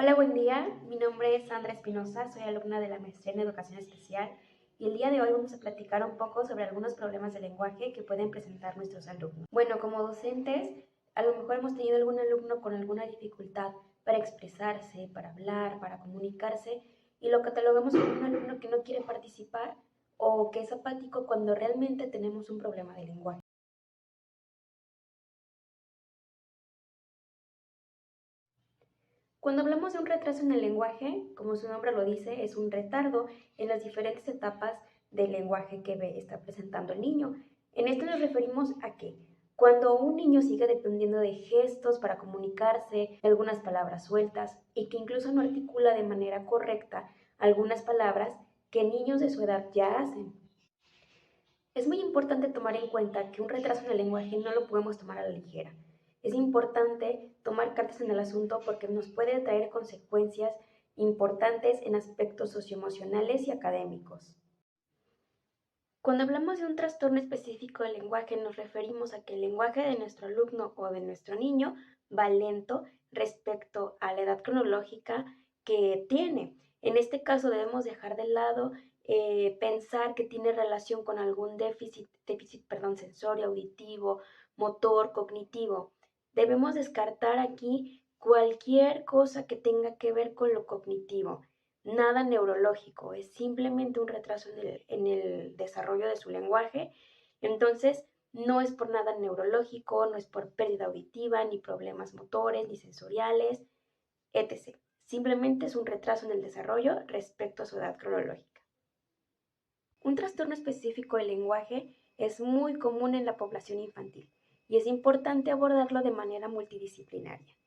Hola, buen día. Mi nombre es Sandra Espinosa, soy alumna de la maestría en Educación Especial y el día de hoy vamos a platicar un poco sobre algunos problemas de lenguaje que pueden presentar nuestros alumnos. Bueno, como docentes, a lo mejor hemos tenido algún alumno con alguna dificultad para expresarse, para hablar, para comunicarse y lo catalogamos como un alumno que no quiere participar o que es apático cuando realmente tenemos un problema de lenguaje. Cuando hablamos de un retraso en el lenguaje, como su nombre lo dice, es un retardo en las diferentes etapas del lenguaje que está presentando el niño. En esto nos referimos a que cuando un niño sigue dependiendo de gestos para comunicarse, algunas palabras sueltas y que incluso no articula de manera correcta algunas palabras que niños de su edad ya hacen. Es muy importante tomar en cuenta que un retraso en el lenguaje no lo podemos tomar a la ligera. Es importante tomar cartas en el asunto porque nos puede traer consecuencias importantes en aspectos socioemocionales y académicos. Cuando hablamos de un trastorno específico del lenguaje, nos referimos a que el lenguaje de nuestro alumno o de nuestro niño va lento respecto a la edad cronológica que tiene. En este caso debemos dejar de lado pensar que tiene relación con algún déficit sensorio, auditivo, motor, cognitivo. Debemos descartar aquí cualquier cosa que tenga que ver con lo cognitivo. Nada neurológico, es simplemente un retraso en el desarrollo de su lenguaje. Entonces, no es por nada neurológico, no es por pérdida auditiva, ni problemas motores, ni sensoriales, etc. Simplemente es un retraso en el desarrollo respecto a su edad cronológica. Un trastorno específico del lenguaje es muy común en la población infantil y es importante abordarlo de manera multidisciplinaria.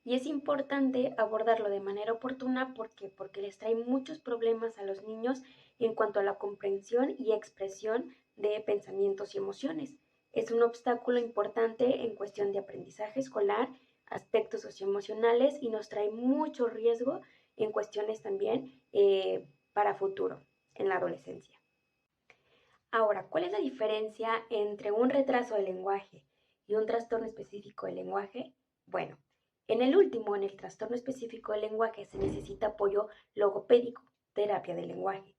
Y es importante abordarlo de manera oportuna porque les trae muchos problemas a los niños en cuanto a la comprensión y expresión de pensamientos y emociones. Es un obstáculo importante en cuestión de aprendizaje escolar, aspectos socioemocionales y nos trae mucho riesgo en cuestiones también para futuro, en la adolescencia. Ahora, ¿cuál es la diferencia entre un retraso del lenguaje y un trastorno específico del lenguaje? Bueno, en el último, en el trastorno específico del lenguaje, se necesita apoyo logopédico, terapia del lenguaje.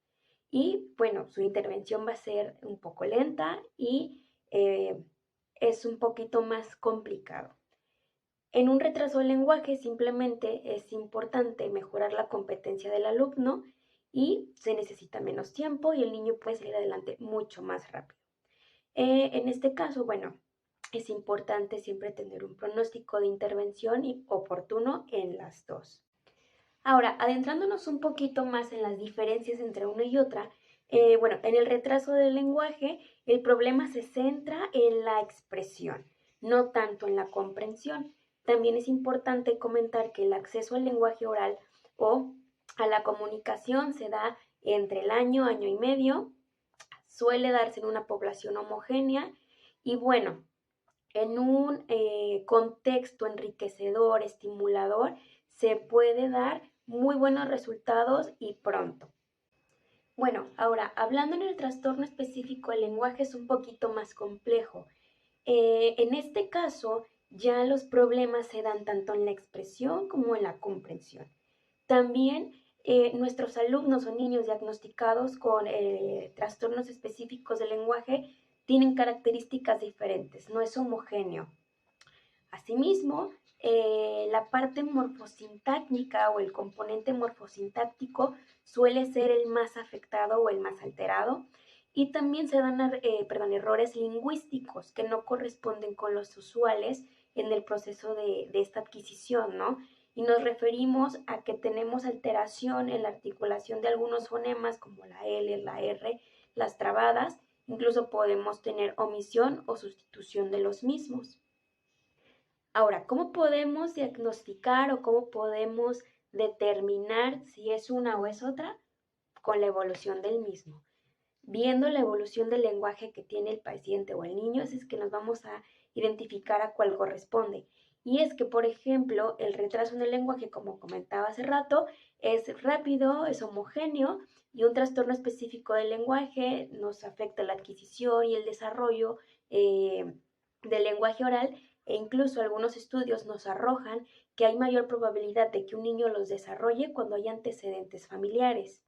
Y bueno, su intervención va a ser un poco lenta y es un poquito más complicado. En un retraso del lenguaje simplemente es importante mejorar la competencia del alumno y se necesita menos tiempo y el niño puede salir adelante mucho más rápido. En este caso, bueno, es importante siempre tener un pronóstico de intervención oportuno en las dos. Ahora, adentrándonos un poquito más en las diferencias entre una y otra, bueno, en el retraso del lenguaje, el problema se centra en la expresión, no tanto en la comprensión. También es importante comentar que el acceso al lenguaje oral o a la comunicación se da entre el año y medio, suele darse en una población homogénea y bueno, en un contexto enriquecedor, estimulador, se puede dar muy buenos resultados y pronto. Bueno, ahora, hablando en el trastorno específico, el lenguaje es un poquito más complejo. En este caso, ya los problemas se dan tanto en la expresión como en la comprensión. También nuestros alumnos o niños diagnosticados con trastornos específicos del lenguaje tienen características diferentes, no es homogéneo. Asimismo, la parte morfosintáctica o el componente morfosintáctico suele ser el más afectado o el más alterado y también se dan errores lingüísticos que no corresponden con los usuales en el proceso de esta adquisición, ¿no? Y nos referimos a que tenemos alteración en la articulación de algunos fonemas como la L, la R, las trabadas, incluso podemos tener omisión o sustitución de los mismos. Ahora, ¿cómo podemos diagnosticar o cómo podemos determinar si es una o es otra? Con la evolución del mismo. Viendo la evolución del lenguaje que tiene el paciente o el niño, es que nos vamos a identificar a cuál corresponde. Y es que, por ejemplo, el retraso en el lenguaje, como comentaba hace rato, es rápido, es homogéneo y un trastorno específico del lenguaje nos afecta la adquisición y el desarrollo del lenguaje oral e incluso algunos estudios nos arrojan que hay mayor probabilidad de que un niño los desarrolle cuando hay antecedentes familiares.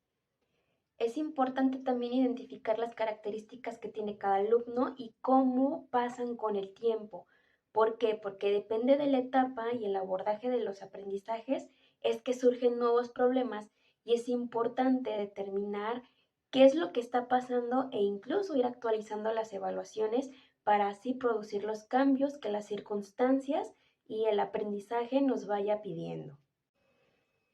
Es importante también identificar las características que tiene cada alumno y cómo pasan con el tiempo. ¿Por qué? Porque depende de la etapa y el abordaje de los aprendizajes es que surgen nuevos problemas y es importante determinar qué es lo que está pasando e incluso ir actualizando las evaluaciones para así producir los cambios que las circunstancias y el aprendizaje nos vaya pidiendo.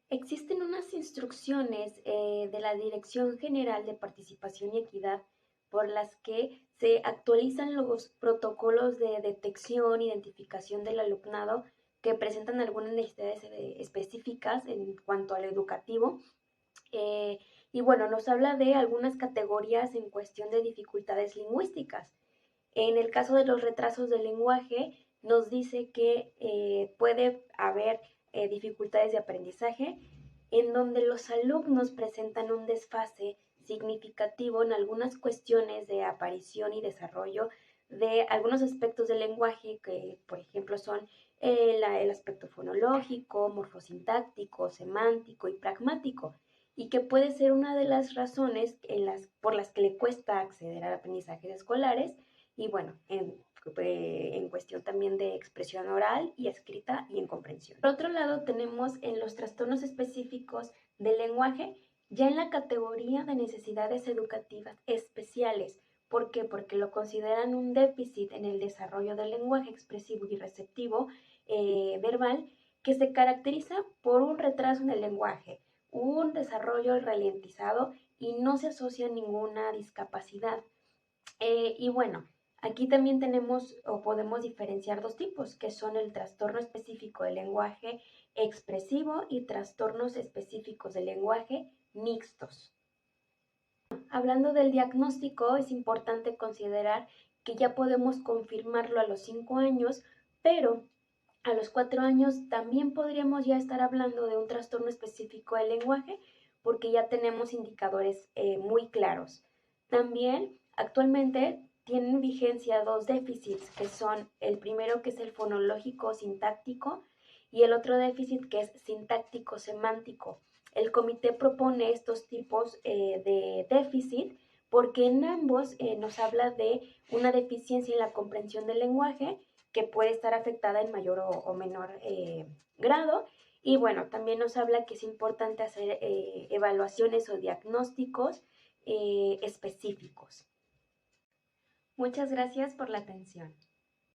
Existen unas instrucciones de la Dirección General de Participación y Equidad por las que se actualizan los protocolos de detección e identificación del alumnado que presentan algunas necesidades específicas en cuanto al educativo. Y bueno, nos habla de algunas categorías en cuestión de dificultades lingüísticas. En el caso de los retrasos del lenguaje, nos dice que puede haber dificultades de aprendizaje en donde los alumnos presentan un desfase significativo en algunas cuestiones de aparición y desarrollo de algunos aspectos del lenguaje que, por ejemplo, son el aspecto fonológico, morfosintáctico, semántico y pragmático, y que puede ser una de las razones por las que le cuesta acceder a aprendizajes escolares y bueno, en cuestión también de expresión oral y escrita y en comprensión. Por otro lado, tenemos en los trastornos específicos del lenguaje, ya en la categoría de necesidades educativas especiales. ¿Por qué? Porque lo consideran un déficit en el desarrollo del lenguaje expresivo y receptivo verbal que se caracteriza por un retraso en el lenguaje, un desarrollo ralentizado y no se asocia a ninguna discapacidad. Y bueno, aquí también tenemos o podemos diferenciar dos tipos, que son el trastorno específico del lenguaje expresivo y trastornos específicos del lenguaje mixtos. Hablando del diagnóstico, es importante considerar que ya podemos confirmarlo a los 5 años, pero a los 4 años también podríamos ya estar hablando de un trastorno específico del lenguaje porque ya tenemos indicadores muy claros. También actualmente tienen vigencia dos déficits, que son el primero que es el fonológico sintáctico y el otro déficit que es sintáctico semántico. El comité propone estos tipos de déficit porque en ambos nos habla de una deficiencia en la comprensión del lenguaje que puede estar afectada en mayor o menor grado. Y bueno, también nos habla que es importante hacer evaluaciones o diagnósticos específicos. Muchas gracias por la atención.